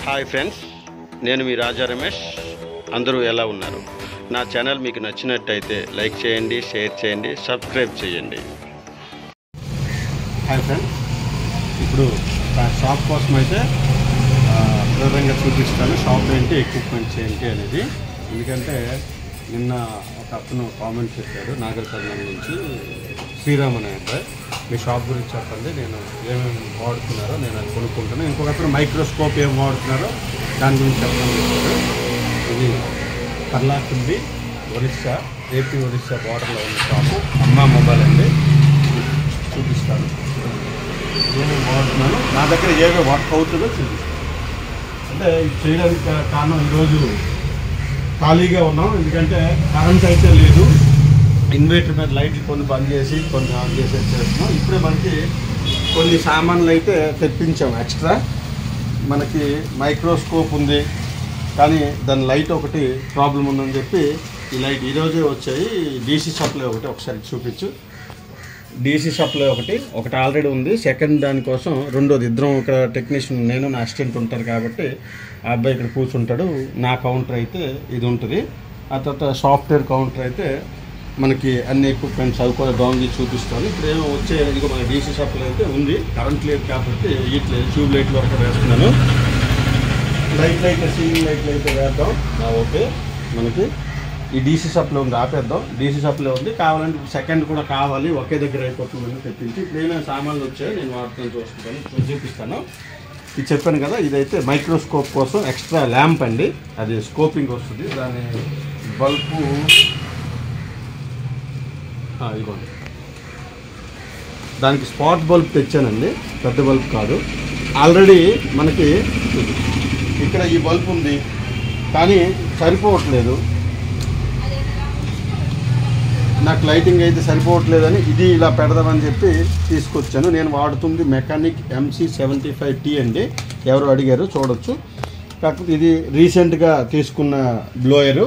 Hi friends, నేను మీ రాజా రమేష్. అందరూ ఎలా ఉన్నారు? నా ఛానల్ మీకు నచ్చినట్టయితే లైక్ చేయండి, షేర్ చేయండి, సబ్స్క్రైబ్ చేయండి. హాయ్ ఫ్రెండ్స్, ఇప్పుడు షాప్ కోసం అయితే వివరంగా చూపిస్తాను. షాప్ ఏంటి, ఎక్విప్మెంట్స్ ఏంటి అనేది. ఎందుకంటే నిన్న ఒక అతను కామెంట్ పెట్టాడు నాగర్ కర్నూలు నుంచి, శ్రీరామ్ అనే అబ్బాయి, మీ షాప్ గురించి చెప్పండి, నేను ఏమేమి వాడుతున్నారో నేను అది కొనుక్కుంటాను. ఇంకొక అతను మైక్రోస్కోప్ ఏం వాడుతున్నారో దాని గురించి చెప్పమని చెప్పారు. ఇది పర్లాకుండి, ఒరిస్సా, ఏపీ ఒరిస్సా బార్డర్లో ఉన్న షాపు. అమ్మా మొబైల్ అండి, చూపిస్తాను ఏమేమి వాడుతున్నాను, నా దగ్గర ఏమేమి వర్క్ అవుతుందో చూపిస్తాను. అంటే ఇది చేయడానికి కారణం, ఈరోజు ఖాళీగా ఉన్నాం, ఎందుకంటే కరెంట్ అయితే లేదు. ఇన్వర్టర్ మీద లైట్లు కొన్ని బంద్ చేసి కొన్ని ఆన్ చేసి చేస్తున్నాం. ఇప్పుడే మనకి కొన్ని సామాన్లు అయితే తెప్పించాం ఎక్స్ట్రా. మనకి మైక్రోస్కోప్ ఉంది, కానీ దాని లైట్ ఒకటి ప్రాబ్లం ఉందని చెప్పి ఈ లైట్ ఈరోజే వచ్చాయి. డీసీ సప్లై ఒకసారి చూపించు. డీసీ సప్లై ఒకటి ఆల్రెడీ ఉంది. సెకండ్ దానికోసం రెండోది, ఇద్దరం ఇక్కడ టెక్నీషియన్, నేను నా అసిస్టెంట్ ఉంటారు కాబట్టి ఆ అబ్బాయి ఇక్కడ కూర్చుంటాడు. నా కౌంటర్ అయితే ఇది ఉంటుంది. ఆ తర్వాత సాఫ్ట్వేర్ కౌంటర్ అయితే మనకి అన్ని ఎక్విప్మెంట్స్ అవి కూడా డౌన్కి చూపిస్తాను. ఇప్పుడు ఏమో వచ్చే ఇదిగో మన డీసీ సప్లై అయితే ఉంది. కరెంట్ లేదు కాబట్టి ఇట్లేదు, ట్యూబ్ లైట్లు వరకు వేస్తున్నాను. లైట్లు అయితే సీలింగ్ లైట్లు అయితే వేద్దాం. ఓకే, మనకి ఈ డీసీ సప్లై ఉంది, ఆపేద్దాం. డీసీ సప్లై ఉంది, కావాలంటే సెకండ్ కూడా కావాలి, ఒకే దగ్గర అయిపోతుందని తెప్పించి ఇప్పుడు ఏమైనా సామాన్లు వచ్చాయి నేను వాటిని చూపిస్తాను. ఇది చెప్పాను కదా, ఇదైతే మైక్రోస్కోప్ కోసం ఎక్స్ట్రా ల్యాంప్ అండి, అది స్కోపింగ్ వస్తుంది. దాని బల్బు ఇదిగోండి, దానికి స్పాట్ బల్బ్ తెచ్చానండి, పెద్ద బల్బ్ కాదు. ఆల్రెడీ మనకి ఇక్కడ ఈ బల్బ్ ఉంది, కానీ సరిపోవట్లేదు, నాకు లైటింగ్ అయితే సరిపోవట్లేదని ఇది ఇలా పెడదామని చెప్పి తీసుకొచ్చాను. నేను వాడుతుంది మెకానిక్ MC75T అండి, ఎవరు అడిగారు చూడొచ్చు. కాకపోతే ఇది రీసెంట్గా తీసుకున్న బ్లోయరు.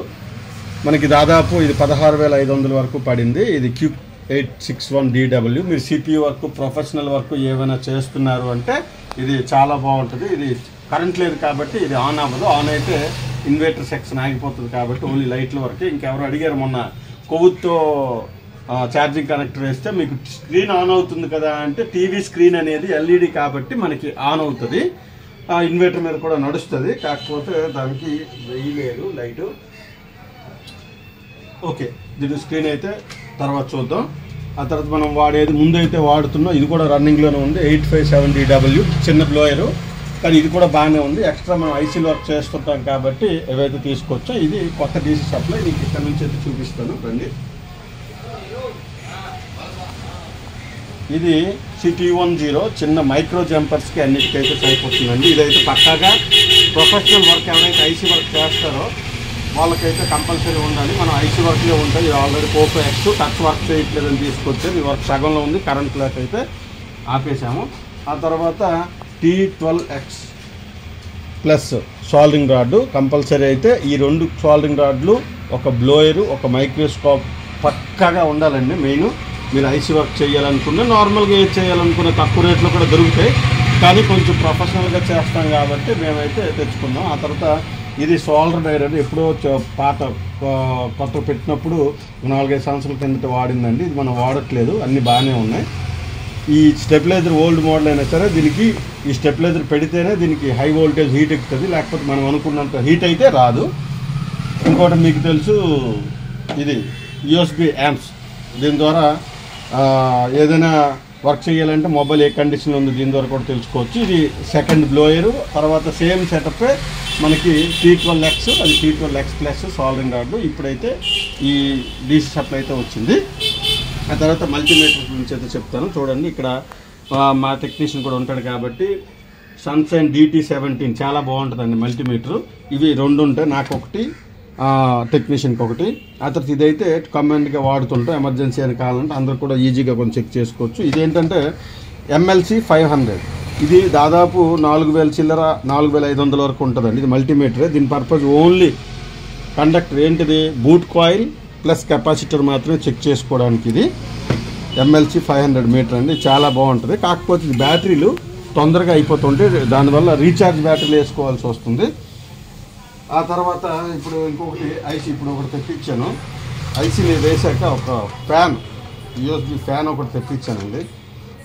మనకి దాదాపు ఇది 16,500 వరకు పడింది. ఇది Q861DW. మీరు CPU వర్క్, ప్రొఫెషనల్ వర్క్ ఏమైనా చేస్తున్నారు అంటే ఇది చాలా బాగుంటుంది. ఇది కరెంట్ లేదు కాబట్టి ఇది ఆన్ అవ్వదు. ఆన్ అయితే ఇన్వర్టర్ సెక్షన్ ఆగిపోతుంది కాబట్టి ఓన్లీ లైట్ల వరకే. ఇంకెవరు అడిగారు మొన్న, కొవ్వుతో ఛార్జింగ్ కనెక్టర్ వేస్తే మీకు స్క్రీన్ ఆన్ అవుతుంది కదా అంటే, టీవీ స్క్రీన్ అనేది LED కాబట్టి మనకి ఆన్ అవుతుంది, ఇన్వర్టర్ మీద కూడా నడుస్తుంది. కాకపోతే దానికి వేయలేదు లైటు. ఓకే, దీని స్క్రీన్ అయితే తర్వాత చూద్దాం. ఆ తర్వాత మనం వాడేది ముందైతే వాడుతున్నాం, ఇది కూడా రన్నింగ్లోనే ఉంది, 857DW చిన్న బ్లోయరు, కానీ ఇది కూడా బాగానే ఉంది. ఎక్స్ట్రా మనం ఐసీలో వర్క్ చేస్తుంటాం కాబట్టి ఏవైతే తీసుకొచ్చో ఇది కొత్త డీసీ సప్లై. నీకు ఇక్కడ నుంచి అయితే చూపిస్తాను రండి. ఇది CT10 చిన్న మైక్రో జంపర్స్కి అన్నిటికైతే సరిపోతుందండి. ఇదైతే పక్కాగా ప్రొఫెషనల్ వర్క్ ఎవరైతే ఐసీ వర్క్ చేస్తారో వాళ్ళకైతే కంపల్సరీ ఉండాలి. మనం ఐసీ వర్క్లో ఉంటాయి. ఇది already Poco X touch work చేయట్లేదని తీసుకొచ్చారు. ఈ వర్క్ సగంలో ఉంది, కరెంట్ లేక అయితే ఆపేసాము. ఆ తర్వాత T12X plus soldering rod compulsory అయితే. ఈ 2 సాల్డరింగ్ రాడ్లు, ఒక బ్లోయరు, ఒక మైక్రోస్కోప్ పక్కాగా ఉండాలండి. మెయిన్ మీరు ఐసీ వర్క్ చేయాలనుకున్నా, నార్మల్గా ఏది చేయాలనుకున్న తక్కువ రేట్లో కూడా దొరుకుతాయి, కానీ కొంచెం ప్రొఫెషనల్గా చేస్తాం కాబట్టి మేమైతే తెచ్చుకున్నాం. ఆ తర్వాత ఇది సోల్డర్ డైర్ అండి, ఎప్పుడో పాత కొత్త పెట్టినప్పుడు 4-5 సంవత్సరాల కిందట వాడిందండి. ఇది మనం వాడట్లేదు, అన్నీ బాగానే ఉన్నాయి. ఈ స్టెబిలైజర్ ఓల్డ్ మోడల్ అయినా సరే దీనికి ఈ స్టెబిలైజర్ పెడితేనే దీనికి హై వోల్టేజ్ హీట్ ఎక్కుతుంది, లేకపోతే మనం అనుకున్నంత హీట్ అయితే రాదు. ఇంకోటి మీకు తెలుసు, ఇది USB యాంప్స్, దీని ద్వారా ఏదైనా వర్క్ చేయాలంటే మొబైల్ ఏ కండిషన్లో ఉంది దీని ద్వారా కూడా తెలుసుకోవచ్చు. ఇది సెకండ్ బ్లోయరు. తర్వాత సేమ్ సెటప్పే మనకి T12X, అది T12X ప్లస్ సాల్డరింగ్ రాడ్లు. ఇప్పుడైతే ఈ డీసీ సప్లై అయితే వచ్చింది. ఆ తర్వాత మల్టీమీటర్ గురించి అయితే చెప్తాను. చూడండి, ఇక్కడ మా టెక్నీషియన్ కూడా ఉంటాడు కాబట్టి సన్షైన్ DT17 చాలా బాగుంటుందండి మల్టీమీటరు. ఇవి 2 ఉంటాయి, నాకు ఒకటి, టెక్నీషియన్కి ఒకటి. ఆ తర్వాత ఇదైతే కమాండ్గా వాడుతుంటాం, ఎమర్జెన్సీ అని కావాలంటే అందరూ కూడా ఈజీగా కొంచెం చెక్ చేసుకోవచ్చు. ఇదేంటంటే MLC 500, ఇది దాదాపు 4,000 చిల్లర 4,500 వరకు ఉంటుందండి. ఇది మల్టీమీటరే. దీని పర్పస్ ఓన్లీ కండక్టర్ ఏంటిది, బూట్ కాయిల్ ప్లస్ కెపాసిటర్ మాత్రమే చెక్ చేసుకోవడానికి. ఇది MLC 500 మీటర్ అండి, చాలా బాగుంటుంది. కాకపోతే ఇది బ్యాటరీలు తొందరగా అయిపోతుంటే దానివల్ల రీఛార్జ్ బ్యాటరీలు వేసుకోవాల్సి వస్తుంది. ఆ తర్వాత ఇప్పుడు ఇంకొకటి ఐసీ ఇప్పుడు ఒకటి తెప్పించాను. ఐసీని వేసాక ఒక ఫ్యాన్ యూఎస్బి ఫ్యాన్ ఒకటి తెప్పించానండి.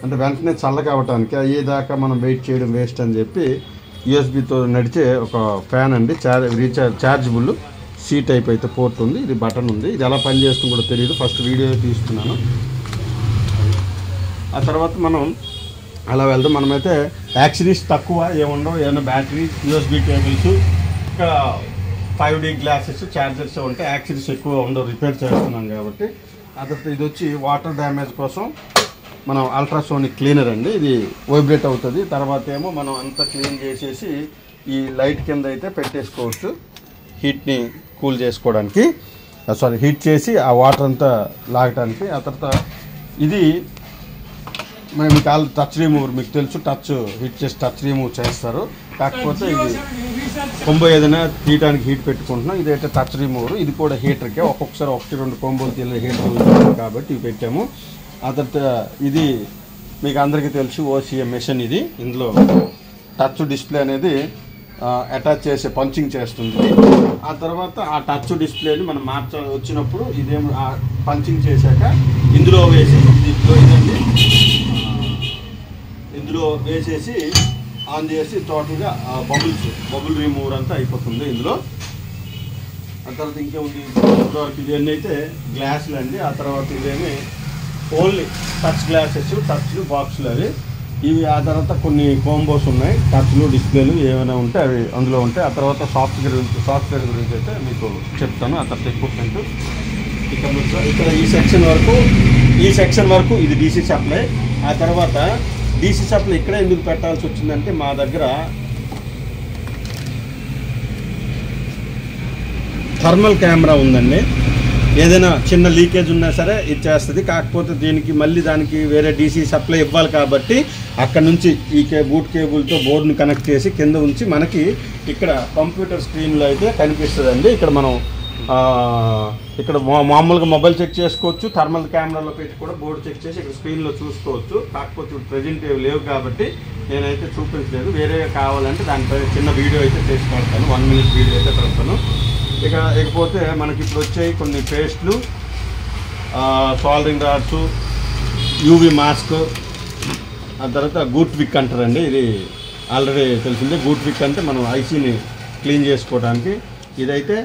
అంటే వెంటనే చల్లగా అవ్వటానికి అయ్యేదాకా మనం వెయిట్ చేయడం వేస్ట్ అని చెప్పి యూఎస్బితో నడిచే ఒక ఫ్యాన్ అండి. ఛార్జబుల్ సీ టైప్ అయితే పోర్ట్ ఉంది, ఇది బటన్ ఉంది. ఇది ఎలా పనిచేస్తుందో కూడా తెలియదు, ఫస్ట్ వీడియో తీసుకున్నాను. ఆ తర్వాత మనం అలా వెళ్దాం. మనమైతే యాక్సిడెంట్స్ తక్కువ ఏముండవు, ఏమైనా బ్యాటరీ యూఎస్బి కేబుల్స్ ఇంకా 5D గ్లాసెస్ ఛార్జర్స్ ఉంటే యాక్సిడెంట్స్ ఎక్కువ ఉండవు, రిపేర్ చేస్తున్నాం కాబట్టి. ఆ తర్వాత ఇది వచ్చి వాటర్ డ్యామేజ్ కోసం మనం అల్ట్రాసోనిక్ క్లీనర్ అండి. ఇది వైబ్రేట్ అవుతుంది. తర్వాత ఏమో మనం అంతా క్లీన్ చేసేసి ఈ లైట్ కింద అయితే పెట్టేసుకోవచ్చు, హీట్ని కూల్ చేసుకోవడానికి, హీట్ చేసి ఆ వాటర్ అంతా లాగడానికి. ఆ తర్వాత ఇది మేము కాల్ టచ్ రిమూవర్, మీకు తెలుసు టచ్ హీట్ చేసి టచ్ రిమూవ్ చేస్తారు. కాకపోతే ఇది కొంబో ఏదైనా తీయడానికి హీట్ పెట్టుకుంటున్నాం. ఇదైతే టచ్ రిమూవర్, ఇది కూడా హీటర్కే. ఒక్కొక్కసారి 1-2 కొంబోలు తీయాలి హీటర్ కాబట్టి ఇవి పెట్టాము. ఆ తర్వాత ఇది మీకు అందరికీ తెలుసు ఓసీఏ మెషిన్. ఇది ఇందులో టచ్ డిస్ప్లే అనేది అటాచ్ చేసి పంచింగ్ చేస్తుంది. ఆ తర్వాత ఆ టచ్ డిస్ప్లేని మనం వచ్చినప్పుడు ఇదేమో పంచింగ్ చేశాక ఇందులో వేసి ఇదండి ఇందులో వేసేసి ఆన్ చేసి టోటల్గా బబుల్ రిమూవర్ అంతా అయిపోతుంది ఇందులో. ఆ తర్వాత ఇంకేముంది, ఇవన్నీ అయితే గ్లాసులు అండి. ఆ తర్వాత ఇవేమి ఓన్లీ టచ్ గ్లాసెస్, టచ్లు బాక్సులు అవి ఇవి. ఆ తర్వాత కొన్ని కాంబోస్ ఉన్నాయి, టచ్లు డిస్ప్లేలు ఏమైనా ఉంటే అవి అందులో ఉంటాయి. ఆ తర్వాత సాఫ్ట్వేర్ గురించి అయితే మీకు చెప్తాను. ఆ తర్వాత ఎక్విప్మెంట్ ఇక్కడ ఈ సెక్షన్ వరకు ఇది డీసీ సప్లై. ఆ తర్వాత డీసీ సప్లై ఇక్కడ ఎందుకు పెట్టాల్సి వచ్చిందంటే మా దగ్గర థర్మల్ కెమెరా ఉందండి. ఏదైనా చిన్న లీకేజ్ ఉన్నా సరే ఇది చేస్తుంది. కాకపోతే దానికి వేరే డీసీ సప్లై ఇవ్వాలి కాబట్టి అక్కడ నుంచి ఈ బూట్ కేబుల్తో బోర్డుని కనెక్ట్ చేసి కింద ఉంచి మనకి ఇక్కడ కంప్యూటర్ స్క్రీన్లో అయితే కనిపిస్తుందండి. ఇక్కడ మనం ఇక్కడ మామూలుగా మొబైల్ చెక్ చేసుకోవచ్చు, థర్మల్ కెమెరాలో పెట్టి కూడా బోర్డు చెక్ చేసి ఇక్కడ స్క్రీన్లో చూసుకోవచ్చు. కాకపోతే ఇప్పుడు ప్రజెంట్ లేవు కాబట్టి నేనైతే చూపించలేదు. వేరేగా కావాలంటే దానిపై చిన్న వీడియో అయితే చేసి పెడతాను, 1 minute వీడియో అయితే పెడతాను. ఇకపోతే మనకి ఇప్పుడు వచ్చాయి కొన్ని పేస్ట్లు, సాల్డరింగ్ రాడ్స్, యూవి మాస్క్. ఆ తర్వాత గూట్ విక్ అంటారండి. ఇది ఆల్రెడీ తెలిసిందే. గూట్ విక్ అంటే మనం ఐసీని క్లీన్ చేసుకోవడానికి. ఇదైతే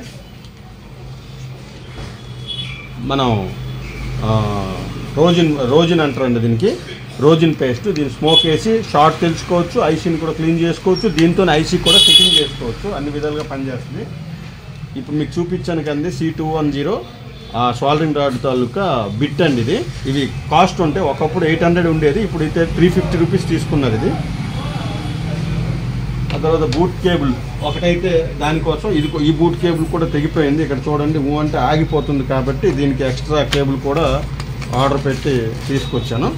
మనం రోజన్ అంటారండి దీనికి, రోజన్ పేస్ట్. దీన్ని స్మోక్ వేసి షార్ట్ తెలుసుకోవచ్చు, ఐసీని కూడా క్లీన్ చేసుకోవచ్చు, దీంతో ఐసీ కూడా ఫిట్టింగ్ చేసుకోవచ్చు, అన్ని విధాలుగా పనిచేస్తుంది. ఇప్పుడు మీకు చూపించాను కదండి C210 సాల్డరింగ్ రాడ్ తాలూకా బిట్ అండి ఇది. ఇవి కాస్ట్ ఉంటే ఒకప్పుడు 800 ఉండేది, ఇప్పుడు అయితే 350 రూపీస్ తీసుకున్నారు ఇది. ఆ తర్వాత బూట్ కేబుల్ ఒకటైతే దానికోసం ఈ బూట్ కేబుల్ కూడా తెగిపోయింది. ఇక్కడ చూడండి, అంటే ఆగిపోతుంది కాబట్టి దీనికి ఎక్స్ట్రా కేబుల్ కూడా ఆర్డర్ పెట్టి తీసుకొచ్చాను.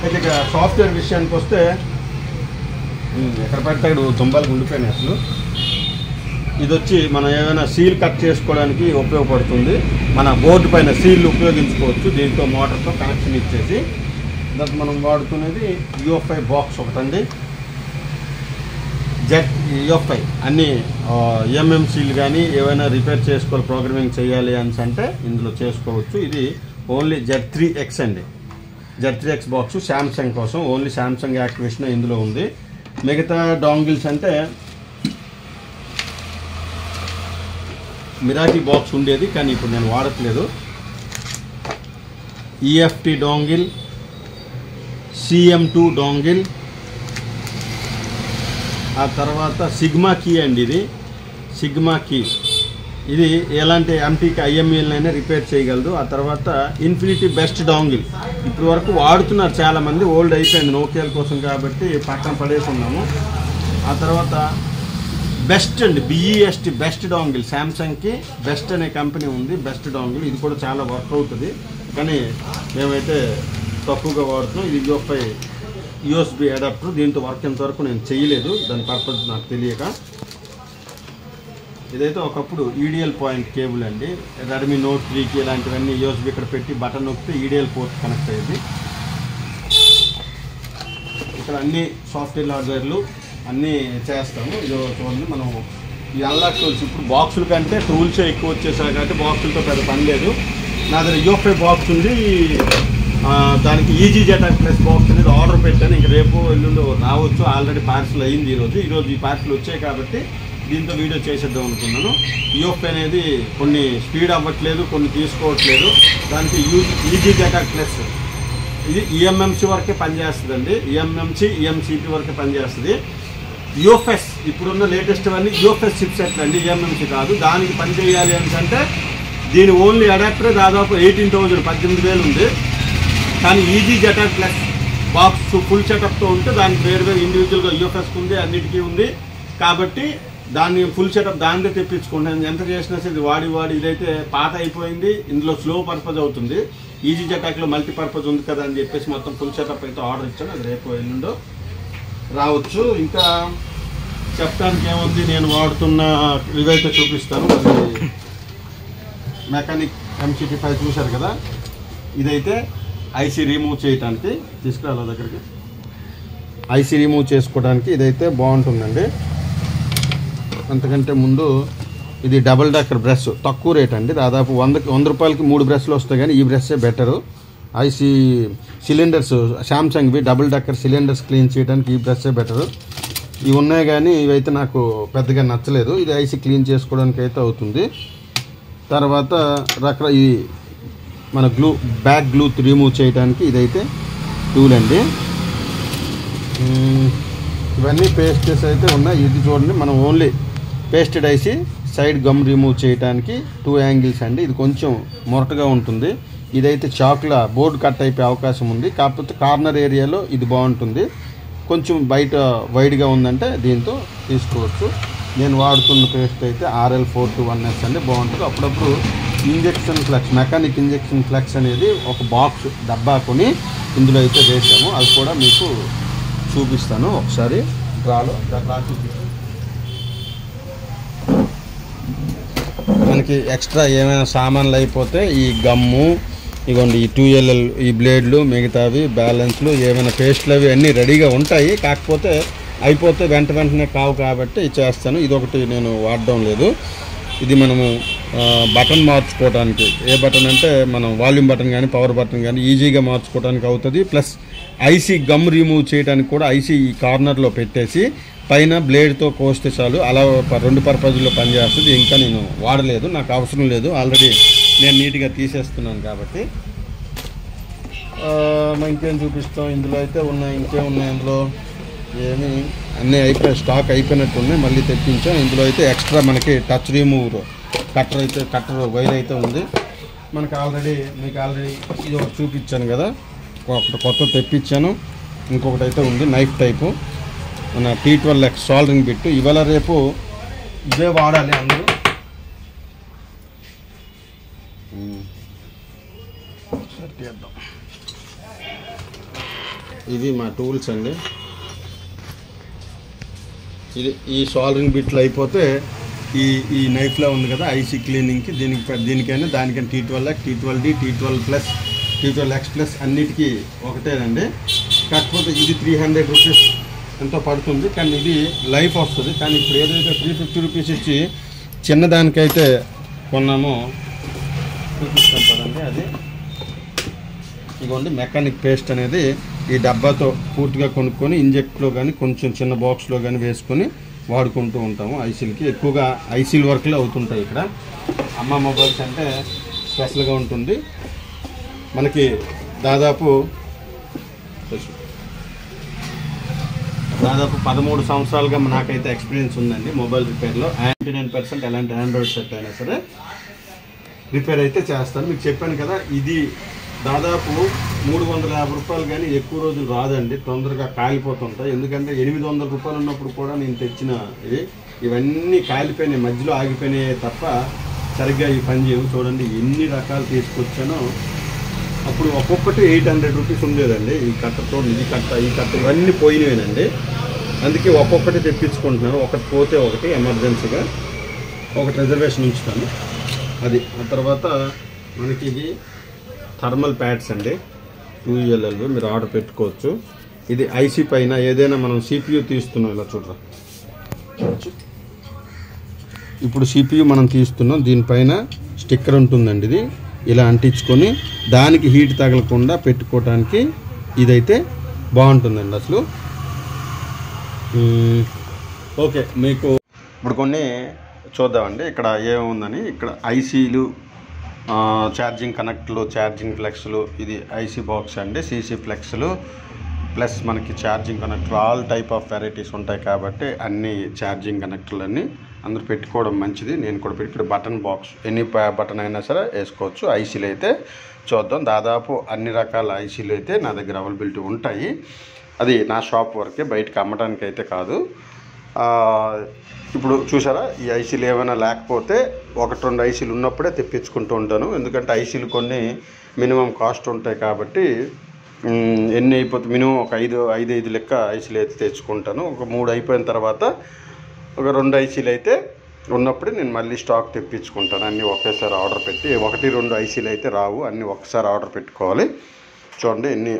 అయితే ఇక సాఫ్ట్వేర్ విషయానికి వస్తే ఎక్కడ పెట్టాడు తుంబాలకు ఉండిపోయినాయి అసలు. ఇది వచ్చి మనం ఏమైనా సీల్ కట్ చేసుకోవడానికి ఉపయోగపడుతుంది. మన బోర్డు పైన సీల్ ఉపయోగించుకోవచ్చు దీంతో, మోటార్తో కనెక్షన్ ఇచ్చేసి. దానికి మనం వాడుతున్నది UFI బాక్స్ ఒకటండి. UFI అన్ని MMCలు కానీ ఏమైనా రిపేర్ చేసుకోవాలి, ప్రోగ్రామింగ్ చేయాలి అంటే ఇందులో చేసుకోవచ్చు. ఇది ఓన్లీ Z3X అండి. Z3X బాక్స్ శాంసంగ్ కోసం, ఓన్లీ శాంసంగ్ యాక్టివేషన్ ఇందులో ఉంది. మిగతా డాంగిల్స్ అంటే మిరాకి బాక్స్ ఉండేది కానీ ఇప్పుడు నేను వాడట్లేదు. EFT డాంగిల్, CM2 డాంగిల్, ఆ తర్వాత సిగ్మా కీ అండి. ఇది సిగ్మా కీ, ఇది ఎలాంటి MTకి IMEలనైనా రిపేర్ చేయగలదు. ఆ తర్వాత ఇన్ఫినిటీ బెస్ట్ డాంగిల్, ఇప్పుడు వరకు వాడుతున్నారు చాలామంది, ఓల్డ్ అయిపోయింది నోకియాల కోసం కాబట్టి పక్కన పడేసి ఉన్నాము. ఆ తర్వాత బెస్ట్ అండి, BEST బెస్ట్ డాంగిల్, శాంసంగ్కి బెస్ట్ అనే కంపెనీ ఉంది, బెస్ట్ డాంగిల్. ఇది కూడా చాలా వర్క్ అవుతుంది కానీ మేమైతే తక్కువగా వాడుతున్నాం. ఇది UFI USB అడాప్టర్, దీంతో వర్క్ ఎంతవరకు నేను చేయలేదు, దాని పర్పస్ నాకు తెలియక. ఇదైతే ఒకప్పుడు EDL పాయింట్ కేబుల్ అండి. రెడ్మీ Note 3కి ఇలాంటివన్నీ USB ఇక్కడ పెట్టి బటన్ నొక్కితే EDL పోర్ట్ కనెక్ట్ అయ్యేది. ఇక ఇక్కడ అన్ని సాఫ్ట్వేర్ హార్డ్వేర్లు అన్నీ చేస్తాము. ఇది చూడండి, మనం ఈ అన్లాక్ టూల్స్ ఇప్పుడు బాక్సుల కంటే టూల్సే ఎక్కువ వచ్చేసాయి కాబట్టి బాక్సులతో పెద్ద పని లేదు. నా దగ్గర యూఎఫ్ఐ బాక్స్ ఉంది, దానికి ఈజీ జెటాక్ ప్లస్ బాక్స్ అనేది ఆర్డర్ పెట్టాను. ఇంక రేపు ఎల్లుండి రావచ్చు. ఆల్రెడీ పార్సిల్ అయింది ఈరోజు ఈ పార్సిల్ వచ్చాయి కాబట్టి దీంతో వీడియో చేసేద్దాం అనుకున్నాను. యూఎఫ్ఐ అనేది కొన్ని స్పీడ్ అవ్వట్లేదు, కొన్ని తీసుకోవట్లేదు. దానికి ఈజీ జెటాక్ ప్లస్ ఇది ఈఎంఎంసీ వరకే పనిచేస్తుందండి. ఈఎంసిపి వరకే పనిచేస్తుంది. యూఎఫ్ఎస్ ఇప్పుడున్న లేటెస్ట్ అన్నీ యూఎఫ్ఎస్ చిప్ సెట్లు అండి, ఈఎంఎంసీ కాదు. దానికి పని చేయాలి అంటే దీని ఓన్లీ అడాప్టరే దాదాపు 18,000 18,000 ఉంది. కానీ ఈజీ జెటాక్ ప్లస్ బాక్స్ ఫుల్ సెటప్తో ఉంటే దానికి వేరు ఇండివిజువల్గా యూఎఫ్ఎస్కి ఉంది, అన్నిటికీ ఉంది. కాబట్టి దాన్ని ఫుల్ సెటప్ దానిదే తెప్పించుకుంటాను. ఎంత చేసినా సరే ఇది వాడి ఇదైతే పాత అయిపోయింది. ఇందులో స్లో పర్పస్ అవుతుంది. ఈజీ జెటాక్లో మల్టీపర్పస్ ఉంది కదా అని చెప్పేసి మొత్తం ఫుల్ సెటప్ అయితే ఆర్డర్ ఇచ్చాను. అది రేపు ఎల్లుండో రావచ్చు. ఇంకా చెప్పడానికి ఏముంది, నేను వాడుతున్న ఇవైతే చూపిస్తాను. మెకానిక్ MCT5 చూశారు కదా, ఇదైతే ఐసీ రిమూవ్ చేయడానికి తీసుకురావాలి దగ్గరికి. ఐసీ రిమూవ్ చేసుకోవడానికి ఇదైతే బాగుంటుందండి. అంతకంటే ముందు ఇది డబుల్ డక్కర్ బ్రష్, తక్కువ రేట్ అండి. దాదాపు 100 రూపాయలకి 3 బ్రష్లు వస్తాయి. కానీ ఈ బ్రష్ే బెటరు. ఐసీ సిలిండర్స్ శాంసంగ్వి డబుల్ డక్కర్ సిలిండర్స్ క్లీన్ చేయడానికి ఈ బ్రష్ే బెటరు. ఇవి ఉన్నాయి కానీ ఇవైతే నాకు పెద్దగా నచ్చలేదు. ఇది ఐసీ క్లీన్ చేసుకోవడానికి అయితే అవుతుంది. తర్వాత ఈ మన బ్యాక్ గ్లూ రిమూవ్ చేయడానికి ఇదైతే టూల్ అండి. ఇవన్నీ పేస్టెస్ అయితే ఉన్నాయి. ఇది చూడండి, మనం only pasted IC side gum remove చేయడానికి 2 యాంగిల్స్ అండి. ఇది కొంచెం మొరటగా ఉంటుంది. ఇదైతే చాక్లా బోర్డు కట్ అయిపోయే అవకాశం ఉంది. కాకపోతే కార్నర్ ఏరియాలో ఇది బాగుంటుంది. కొంచెం బయట వైడ్గా ఉందంటే దీంతో తీసుకోవచ్చు. నేను వాడుతున్న పేస్ట్ అయితే RL421S అండి, బాగుంటుంది. అప్పుడప్పుడు injection flux, mechanic injection flux అనేది ఒక బాక్స్ డబ్బా కొని ఇందులో అయితే వేసాము. అది కూడా మీకు చూపిస్తాను ఒకసారి. డ్రాలో చూపిస్తాను. మనకి ఎక్స్ట్రా ఏమైనా సామాన్లు అయిపోతే ఈ గమ్ము, ఇగోండి ఈ 2LL ఈ బ్లేడ్లు, మిగతావి బ్యాలెన్స్లు, ఏమైనా పేస్ట్లు అవి అన్నీ రెడీగా ఉంటాయి. కాకపోతే అయిపోతే వెంటనే కావు కాబట్టి చేస్తాను. ఇదొకటి నేను వాడడం లేదు. ఇది మనము బటన్ మార్చుకోవడానికి, ఏ బటన్ అంటే మనం వాల్యూమ్ బటన్ కానీ పవర్ బటన్ కానీ ఈజీగా మార్చుకోవడానికి అవుతుంది. ప్లస్ ఐసీ గమ్ రిమూవ్ చేయడానికి కూడా ఐసీ ఈ కార్నర్లో పెట్టేసి పైన బ్లేడ్తో కోస్తే చాలు. అలా 2 పర్పస్లో పనిచేస్తుంది. ఇంకా నేను వాడలేదు, నాకు అవసరం లేదు. ఆల్రెడీ నేను నీట్గా తీసేస్తున్నాను కాబట్టి. ఇంకేం చూపిస్తాం, ఇందులో అయితే ఉన్నాయి. ఇంకేమున్నాయి ఇందులో, ఏమి అన్నీ అయిపోయి స్టాక్ అయిపోయినట్టు ఉన్నాయి. మళ్ళీ తెప్పించాం. ఇందులో అయితే ఎక్స్ట్రా మనకి టచ్ రిమూవ్ కట్టర్ వైర్ అయితే ఉంది. మీకు ఆల్రెడీ ఇది ఒకటి చూపించాను కదా, ఒకటి కొత్త తెప్పించాను. ఇంకొకటి అయితే ఉంది నైఫ్ టైపు, మన T12X సాల్డరింగ్ బిట్. ఇవాళ రేపు ఇవే వాడాలి అందరూ. ఇవి మా టూల్స్ అండి. ఇది ఈ సాల్డరింగ్ బిట్లు అయిపోతే ఈ నైఫ్లో ఉంది కదా ఐసీ క్లీనింగ్కి, దీనికైనా దానికైనా T12X, T12D, T12X+ అన్నిటికీ ఒకటేనండి. కాకపోతే ఇది 300 రూపీస్ ఎంతో పడుతుంది. కానీ ఇది లైఫ్ వస్తుంది. కానీ ఇప్పుడు ఏదైతే 350 రూపీస్ ఇచ్చి చిన్నదానికైతే కొన్నామో చూపిస్తాం కదండి. అది ఇదిగోండి మెకానిక్ పేస్ట్ అనేది ఈ డబ్బాతో పూర్తిగా కొనుక్కొని ఇంజెక్ట్లో కానీ కొంచెం చిన్న బాక్స్లో కానీ వేసుకొని వాడుకుంటూ ఉంటాము. ఐసీలకి ఎక్కువగా ఐసీల వర్క్లు అవుతుంటాయి. ఇక్కడ అమ్మ మొబైల్స్ అంటే స్పెషల్గా ఉంటుంది. మనకి దాదాపు 13 సంవత్సరాలుగా నాకైతే ఎక్స్పీరియన్స్ ఉందండి మొబైల్ రిపేర్లో. 99% ఎలాంటి ఆండ్రాయిడ్ సెట్ అయినా సరే రిపేర్ అయితే చేస్తాను. మీకు చెప్పాను కదా, ఇది దాదాపు 350 రూపాయలు కానీ ఎక్కువ రోజులు రాదండి, తొందరగా కాలిపోతుంటాయి. ఎందుకంటే 800 రూపాయలు ఉన్నప్పుడు కూడా నేను తెచ్చిన ఇవన్నీ కాలిపోయినాయి, మధ్యలో ఆగిపోయినాయి తప్ప సరిగ్గా ఈ పని చేయవు. చూడండి ఎన్ని రకాలు తీసుకొచ్చానో. అప్పుడు ఒక్కొక్కటి 800 రూపీస్ ఉండేదండి. ఈ కట్టతో ఈ కట్ట ఇవన్నీ పోయినవేనండి. అందుకే ఒక్కొక్కటి తెప్పించుకుంటున్నాను. ఒకటి పోతే ఒకటి ఎమర్జెన్సీగా ఒకటి రిజర్వేషన్ ఉంచుతాను. అది ఆ తర్వాత మనకి ఇది థర్మల్ ప్యాడ్స్ అండి, 2LL మీరు ఆర్డర్ పెట్టుకోవచ్చు. ఇది ఐసీ పైన ఏదైనా మనం CPU తీస్తున్నాం, ఇలా చూడరా. ఇప్పుడు CPU మనం తీస్తున్నాం, దీనిపైన స్టిక్కర్ ఉంటుందండి. ఇది ఇలా అంటించుకొని దానికి హీట్ తగలకుండా పెట్టుకోవడానికి ఇదైతే బాగుంటుందండి అసలు. ఓకే, మీకు ఇప్పుడు కొన్ని చూద్దామండి ఇక్కడ ఏముందని. ఇక్కడ ఐసీలు, ఛార్జింగ్ కనెక్ట్లు, ఛార్జింగ్ ఫ్లెక్స్లు, ఇది ఐసీ బాక్స్ అండి, CC ఫ్లెక్స్లు ప్లస్ మనకి ఛార్జింగ్ కనెక్ట్లు, ఆల్ టైప్ ఆఫ్ వెరైటీస్ ఉంటాయి కాబట్టి అన్ని ఛార్జింగ్ కనెక్ట్లు అన్నీ అందరూ పెట్టుకోవడం మంచిది. నేను కూడా పెట్టి ఇక్కడ బటన్ బాక్స్, ఎన్ని బటన్ అయినా సరే వేసుకోవచ్చు. ఐసీలు అయితే చూద్దాం, దాదాపు అన్ని రకాల ఐసీలు అయితే నా దగ్గర అవైలబిలిటీ ఉంటాయి. అది నా షాప్ వరకే, బయటకు అమ్మడానికి అయితే కాదు. ఇప్పుడు చూసారా, ఈ ఐసీలు ఏమైనా లేకపోతే 1-2 ఐసీలు ఉన్నప్పుడే తెప్పించుకుంటూ ఉంటాను. ఎందుకంటే ఐసీలు కొన్ని మినిమం కాస్ట్ ఉంటాయి కాబట్టి ఎన్ని అయిపోతే మినిమం ఒక 5 లెక్క ఐసీలు అయితే తెచ్చుకుంటాను. ఒక 3 అయిపోయిన తర్వాత ఒక 2 ఐసీలు అయితే ఉన్నప్పుడే నేను మళ్ళీ స్టాక్ తెప్పించుకుంటాను. అన్నీ ఒకేసారి ఆర్డర్ పెట్టి 1-2 ఐసీలు అయితే రావు, అన్నీ ఒకసారి ఆర్డర్ పెట్టుకోవాలి. చూడండి ఎన్ని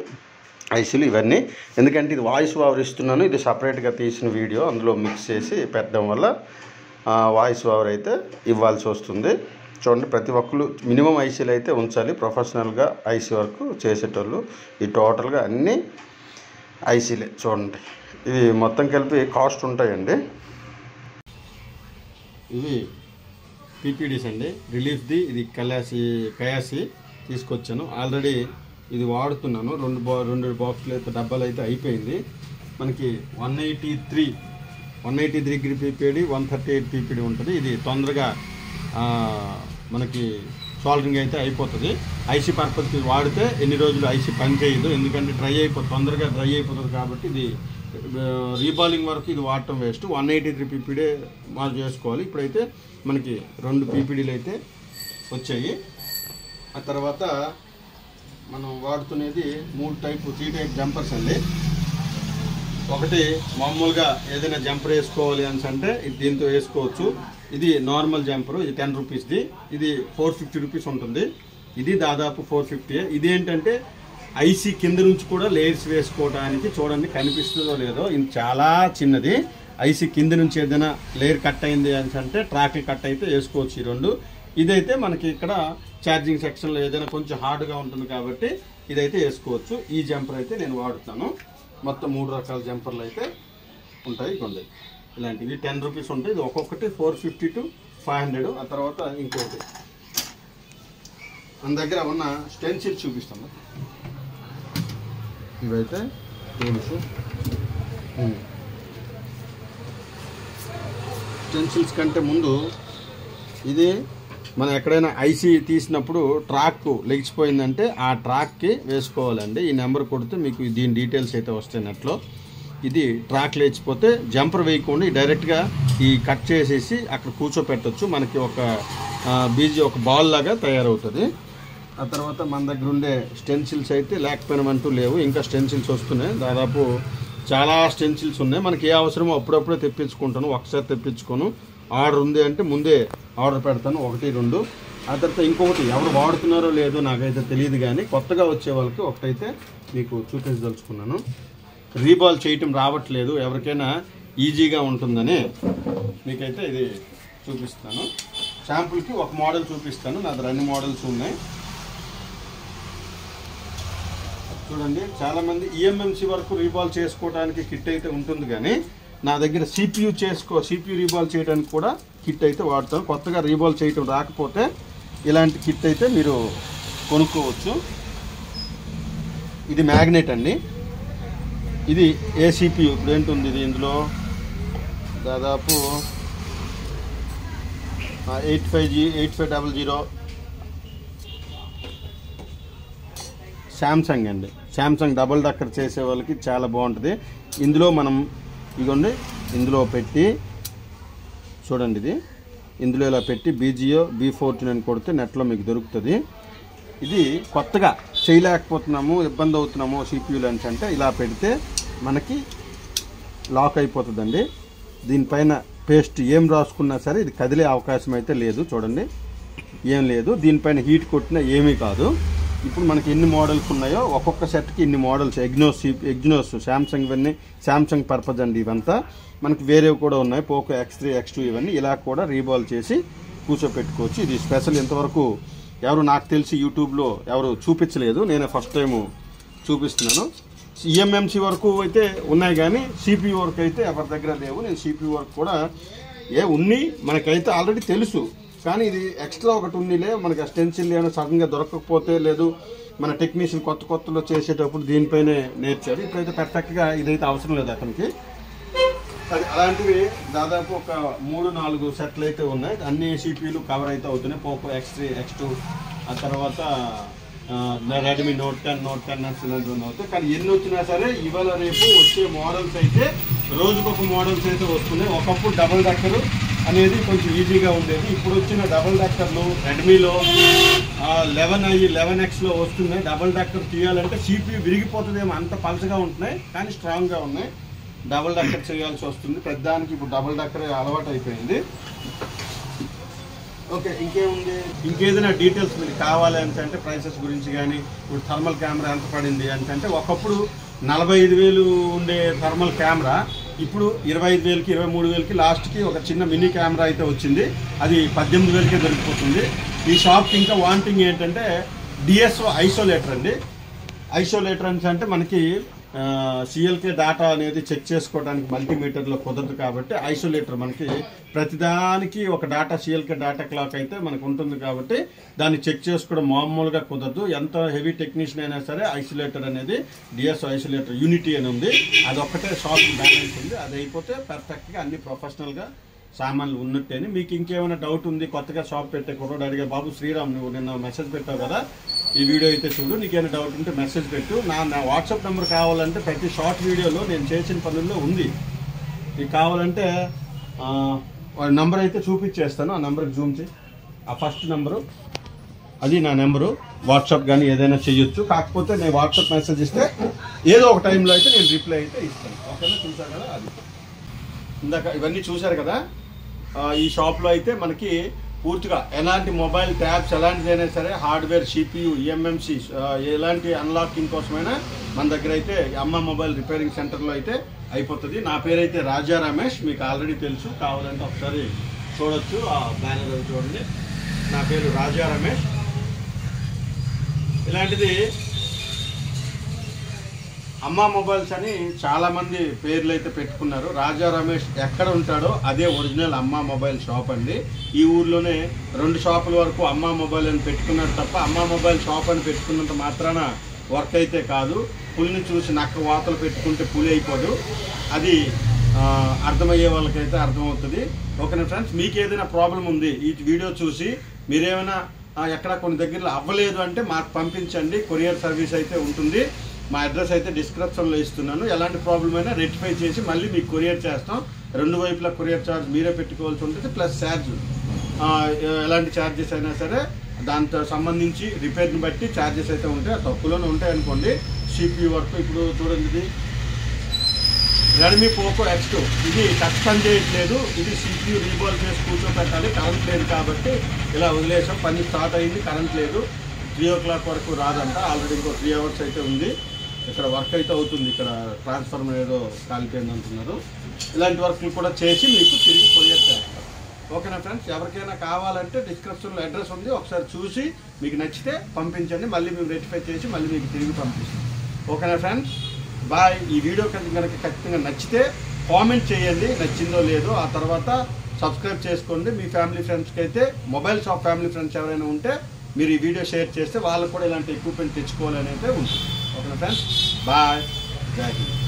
ఐసీలు ఇవన్నీ. ఎందుకంటే ఇది వాయిస్ ఓవర్ ఇస్తున్నాను, ఇది సపరేట్గా తీసిన వీడియో అందులో మిక్స్ చేసి పెట్టడం వల్ల వాయిస్ ఓవర్ అయితే ఇవ్వాల్సి వస్తుంది. చూడండి, ప్రతి ఒక్కరు మినిమం ఐసీలు అయితే ఉంచాలి, ప్రొఫెషనల్గా ఐసీ వర్క్ చేసేటోళ్ళు. ఈ టోటల్గా అన్నీ ఐసీలే. చూడండి, ఇవి మొత్తం కలిపి కాస్ట్ ఉంటాయండి. ఇవి పీపీడీస్ అండి, రిలీఫ్ది. ఇది కయాసి తీసుకొచ్చాను, ఆల్రెడీ ఇది వాడుతున్నాను. 2 బాక్సులు అయితే డబ్బాలు అయితే అయిపోయింది. మనకి 183 డిగ్రీ పీపీడీ, 138 పీపీడీ ఉంటుంది. ఇది తొందరగా మనకి సాల్డరింగ్ అయితే అయిపోతుంది. ఐసీ పర్పస్కి వాడితే ఎన్ని రోజులు ఐసీ పని చేయదు, ఎందుకంటే తొందరగా డ్రై అయిపోతుంది కాబట్టి ఇది రీబాలింగ్ వరకు ఇది వాడటం వేస్ట్. 183 పీపీడీ మనం చేసుకోవాలి. ఇప్పుడైతే మనకి 2 పీపీడీలు అయితే వచ్చాయి. ఆ తర్వాత మనం వాడుతున్నది 3 టైప్ జంపర్స్ అండి. ఒకటి మామూలుగా ఏదైనా జంపర్ వేసుకోవాలి అని అంటే దీంతో వేసుకోవచ్చు. ఇది నార్మల్ జంపరు, ఇది 10 రూపీస్ది. ఇది 450 రూపీస్ ఉంటుంది. ఇది దాదాపు 450. ఇది ఏంటంటే ఐసీ కింద నుంచి కూడా లేయర్స్ వేసుకోవడానికి, చూడండి కనిపిస్తుందో లేదో, ఇది చాలా చిన్నది. ఐసీ కింద నుంచి ఏదైనా లేయర్ కట్ అయింది అని అంటే ట్రాక్లు కట్ అయితే వేసుకోవచ్చు ఈ 2. ఇదైతే మనకి ఇక్కడ ఛార్జింగ్ సెక్షన్లో ఏదైనా కొంచెం హార్డ్గా ఉంటుంది కాబట్టి ఇదైతే వేసుకోవచ్చు. ఈ జంపర్ అయితే నేను వాడుతాను. మొత్తం 3 రకాల జంపర్లు అయితే ఉంటాయి. కొన్ని ఇలాంటివి 10 రూపీస్ ఉంటాయి. ఇది ఒక్కొక్కటి 450 to 500. ఆ తర్వాత ఇంకోటి మన దగ్గర ఉన్న స్టెన్సిల్స్ చూపిస్తాను. ఇవైతే టూల్స్. స్టెన్సిల్స్ కంటే ముందు ఇది మనం ఎక్కడైనా ఐసీ తీసినప్పుడు ట్రాక్ లెగిసిపోయిందంటే ఆ ట్రాక్కి వేసుకోవాలండి. ఈ నెంబర్ కొడితే మీకు దీని డీటెయిల్స్ అయితే వస్తాయి నెట్లో. ఇది ట్రాక్ లేచిపోతే జంపర్ వేయకుండా డైరెక్ట్గా ఈ కట్ చేసేసి అక్కడ కూర్చోపెట్టచ్చు. మనకి ఒక బాల్ లాగా తయారవుతుంది. ఆ తర్వాత మన దగ్గర ఉండే స్టెన్సిల్స్ అయితే లేకపోయినామంటూ లేవు, ఇంకా స్టెన్సిల్స్ వస్తున్నాయి. దాదాపు చాలా స్టెన్సిల్స్ ఉన్నాయి. మనకి ఏ అవసరమో అప్పుడప్పుడే తెప్పించుకుంటాను, ఒకసారి తెప్పించుకోను. ఆర్డర్ ఉంది అంటే ముందే ఆర్డర్ పెడతాను, 1-2. ఆ తర్వాత ఇంకొకటి ఎవరు వాడుతున్నారో లేదో నాకైతే తెలియదు, కానీ కొత్తగా వచ్చే వాళ్ళకి ఒకటైతే మీకు చూపించదలుచుకున్నాను. రీబాల్ చేయటం రావట్లేదు, ఎవరికైనా ఈజీగా ఉంటుందని మీకైతే ఇది చూపిస్తాను. శాంపుల్కి ఒక మోడల్ చూపిస్తాను, నా దగ్గర అన్ని మోడల్స్ ఉన్నాయి. చూడండి, చాలామంది ఈఎంఎంసీ వరకు రీబాల్ చేసుకోవడానికి కిట్ అయితే ఉంటుంది, కానీ నా దగ్గర CPU రీబాల్ చేయడానికి కూడా కిట్ అయితే వాడతాను. కొత్తగా రీబాల్ చేయటం రాకపోతే ఇలాంటి కిట్ అయితే మీరు కొనుక్కోవచ్చు. ఇది మ్యాగ్నెట్ అండి. ఇది ఏ CPU ఇప్పుడు ఏంటుంది, ఇది ఇందులో దాదాపు 8500 శాంసంగ్ అండి. శాంసంగ్ డబుల్ డక్కర్ చేసే వాళ్ళకి చాలా బాగుంటుంది. ఇందులో మనం ఇదిగోండి, ఇందులో పెట్టి చూడండి, ఇది ఇందులో ఇలా పెట్టి BGO B14 అని కొడితే నెట్లో మీకు దొరుకుతుంది. ఇది కొత్తగా చేయలేకపోతున్నాము, ఇబ్బంది అవుతున్నాము CPU లెన్స్ అంటే ఇలా పెడితే మనకి లాక్ అయిపోతుందండి. దీనిపైన పేస్ట్ ఏం రాసుకున్నా సరే ఇది కదిలే అవకాశం అయితే లేదు. చూడండి, ఏం లేదు. దీనిపైన హీట్ కొట్టినా ఏమీ కాదు. ఇప్పుడు మనకి ఎన్ని మోడల్స్ ఉన్నాయో ఒక్కొక్క సెట్కి ఇన్ని మోడల్స్. ఎగ్నోస్ శాంసంగ్, ఇవన్నీ శాంసంగ్ పర్పస్ అండి. ఇవంతా మనకి వేరేవి కూడా ఉన్నాయి, పోకో X3 X2 ఇవన్నీ. ఇలా కూడా రీబాల్ చేసి కూర్చోపెట్టుకోవచ్చు. ఇది స్పెషల్. ఇంతవరకు ఎవరు నాకు తెలిసి యూట్యూబ్లో ఎవరు చూపించలేదు, నేనే ఫస్ట్ టైం చూపిస్తున్నాను. EMMC వరకు అయితే ఉన్నాయి కానీ CPU వరకు అయితే ఎవరి దగ్గర లేవు. నేను CPU వరకు కూడా ఉన్ని మనకైతే ఆల్రెడీ తెలుసు, కానీ ఇది ఎక్స్ట్రా ఒకటి ఉన్నిలే మనకి స్టెన్సిల్ ఏమైనా సడన్గా దొరకకపోతే, లేదు మన టెక్నీషియన్ కొత్తలో చేసేటప్పుడు దీనిపైనే నేర్చారు. ఇప్పుడైతే పర్ఫెక్ట్గా ఇదైతే అవసరం లేదు అతనికి. అది అలాంటివి దాదాపు ఒక 3-4 సెట్లు అయితే ఉన్నాయి. అన్ని CPUలు కవర్ అయితే అవుతున్నాయి. పోకో X3 X2, ఆ తర్వాత రెడ్మీ Note 10 ఇలాంటివన్నీ అవుతాయి. కానీ ఎన్ని వచ్చినా సరే ఇవాళ రేపు వచ్చే మోడల్స్ అయితే రోజుకొక మోడల్స్ అయితే వస్తున్నాయి. ఒకప్పుడు డబుల్ డెక్కర్ అనేది కొంచెం ఈజీగా ఉండేది. ఇప్పుడు వచ్చిన డబుల్ డెక్కర్లు రెడ్మీలో 11Xలో వస్తున్నాయి. డబుల్ డెక్కర్ తీయాలంటే CPU విరిగిపోతుందేమో, అంత పలచగా ఉంటున్నాయి కానీ స్ట్రాంగ్గా ఉన్నాయి. డబుల్ డెక్కర్ చేయాల్సి వస్తుంది. పెద్దానికి ఇప్పుడు డబుల్ డెక్కర్ అలవాటు అయిపోయింది. ఓకే, ఇంకేముంది, ఇంకేదైనా డీటెయిల్స్ మీకు కావాలి అంటే ప్రైసెస్ గురించి కానీ, ఇప్పుడు థర్మల్ కెమెరా ఎంత పడింది అంటే ఒకప్పుడు 45,000 ఉండే థర్మల్ కెమెరా ఇప్పుడు 25,000కి 23,000కి లాస్ట్కి ఒక చిన్న మినీ కెమెరా అయితే వచ్చింది. అది 18,000కే దొరికిపోతుంది. ఈ షాప్కి ఇంకా వాంటింగ్ ఏంటంటే DSO ఐసోలేటర్ అండి. ఐసోలేటర్ అంటే మనకి CLK డేటా అనేది చెక్ చేసుకోవడానికి మల్టీమీటర్లో కుదరదు కాబట్టి ఐసోలేటర్ మనకి ప్రతిదానికి ఒక డేటా CLK డేటా క్లాక్ అయితే మనకు ఉంటుంది కాబట్టి దాన్ని చెక్ చేసుకోవడం మామూలుగా కుదరదు. ఎంత హెవీ టెక్నీషియన్ అయినా సరే ఐసోలేటర్ అనేది DSO ఐసోలేటర్ యూనిటీ అని ఉంది. అదొక్కటే షాప్ బ్యాలెన్స్ ఉంది. అది అయిపోతే పర్ఫెక్ట్గా అన్ని ప్రొఫెషనల్గా సామాన్లు ఉన్నట్టేని. మీకు ఇంకేమైనా డౌట్ ఉంది, కొత్తగా షాప్ పెట్టే కుర్రోడు అడిగే, బాబు శ్రీరామ్ నువ్వు నిన్న మెసేజ్ పెట్టావు కదా, ఈ వీడియో అయితే చూడు, నీకేమైనా డౌట్ ఉంటే మెసేజ్ పెట్టు. నా వాట్సాప్ నెంబర్ కావాలంటే ప్రతి షార్ట్ వీడియోలో నేను చేసిన పనుల్లో ఉంది. మీకు కావాలంటే నెంబర్ అయితే చూపించేస్తాను. ఆ నెంబర్కి జూమ్ చేయి. ఆ ఫస్ట్ నెంబరు అది నా నెంబరు. వాట్సాప్ కానీ ఏదైనా చేయొచ్చు. కాకపోతే నేను వాట్సాప్ మెసేజ్ ఇస్తే ఏదో ఒక టైంలో అయితే నేను రిప్లై అయితే ఇస్తాను. ఓకేనా? చూసారు కదా, అది ఇందాక ఇవన్నీ చూశారు కదా. ఈ షాప్లో అయితే మనకి పూర్తిగా ఎలాంటి మొబైల్ ట్యాబ్స్ ఎలాంటిదైనా సరే హార్డ్వేర్, CPU, EMMC ఎలాంటి అన్లాకింగ్ కోసమైనా మన దగ్గర అయితే అమ్మ మొబైల్ రిపేరింగ్ సెంటర్లో అయితే అయిపోతుంది. నా పేరైతే రాజా రమేష్, మీకు ఆల్రెడీ తెలుసు. కావాలంటే ఒకసారి చూడొచ్చు, ఆ బ్యానర్ అది చూడండి. నా పేరు రాజా రమేష్. ఇలాంటిది అమ్మా మొబైల్స్ అని చాలామంది పేర్లు అయితే పెట్టుకున్నారు. రాజా రమేష్ ఎక్కడ ఉంటాడో అదే ఒరిజినల్ అమ్మా మొబైల్ షాప్ అండి. ఈ ఊర్లోనే 2 షాపుల వరకు అమ్మా మొబైల్ అని పెట్టుకున్నారు తప్ప అమ్మా మొబైల్ షాప్ అని పెట్టుకున్నంత మాత్రాన వర్క్ అయితే కాదు. పులిని చూసి నక్క వాతలు పెట్టుకుంటే పులి అయిపోదు. అది అర్థమయ్యే వాళ్ళకైతే అర్థమవుతుంది. ఓకేనా ఫ్రెండ్స్, మీకు ఏదైనా ప్రాబ్లం ఉంది ఈ వీడియో చూసి మీరేమైనా ఎక్కడ కొన్ని దగ్గరలో అవ్వలేదు అంటే మాకు పంపించండి. కొరియర్ సర్వీస్ అయితే ఉంటుంది. మా అడ్రస్ అయితే డిస్క్రిప్షన్లో ఇస్తున్నాను. ఎలాంటి ప్రాబ్లం అయినా రెక్టిఫై చేసి మళ్ళీ మీకు కొరియర్ చేస్తాం. 2 వైపులా కొరియర్ ఛార్జ్ మీరే పెట్టుకోవాల్సి ఉంటుంది, ప్లస్ ఛార్జ్ ఎలాంటి ఛార్జెస్ అయినా సరే దాంతో సంబంధించి రిపేర్ని బట్టి ఛార్జెస్ అయితే ఉంటాయి. తక్కువలోనే ఉంటాయి అనుకోండి. CPU వరకు ఇప్పుడు చూడండి, రెడ్మీ పోకో X2 ఇది టచ్ పని చేయట్లేదు. ఇది CPU రీబాల్ చేసి కూర్చోబెట్టాలి. కరెంట్ లేదు కాబట్టి ఇలా వదిలేసాం. పని స్టార్ట్ అయింది, కరెంట్ లేదు. 3 o'clock వరకు రాదంట. ఆల్రెడీ ఇంకో 3 hours అయితే ఉంది. ఇక్కడ వర్క్ అయితే అవుతుంది. ఇక్కడ ట్రాన్స్ఫార్మర్ ఏదో కాలిపోయింది అంటున్నారు. ఇలాంటి వర్క్లు కూడా చేసి మీకు తిరిగి కొరియర్ చేస్తారు. ఓకేనా ఫ్రెండ్స్, ఎవరికైనా కావాలంటే డిస్క్రిప్షన్లో అడ్రస్ ఉంది. ఒకసారి చూసి మీకు నచ్చితే పంపించండి. మళ్ళీ మేము రెక్టిఫై చేసి మళ్ళీ మీకు తిరిగి పంపిస్తాం. ఓకేనా ఫ్రెండ్స్, బాయ్. ఈ వీడియో కనుక ఖచ్చితంగా నచ్చితే కామెంట్ చేయండి, నచ్చిందో లేదో. ఆ తర్వాత సబ్స్క్రైబ్ చేసుకోండి. మీ ఫ్యామిలీ ఫ్రెండ్స్కి అయితే మొబైల్ షాప్ ఫ్యామిలీ ఫ్రెండ్స్ ఎవరైనా ఉంటే మీరు ఈ వీడియో షేర్ చేస్తే వాళ్ళకు కూడా ఇలాంటి ఎక్విప్మెంట్ తెచ్చుకోవాలని అయితే ఉంటుంది. ఓకేనా ఫ్రెండ్స్, బాయ్, జై హింద్.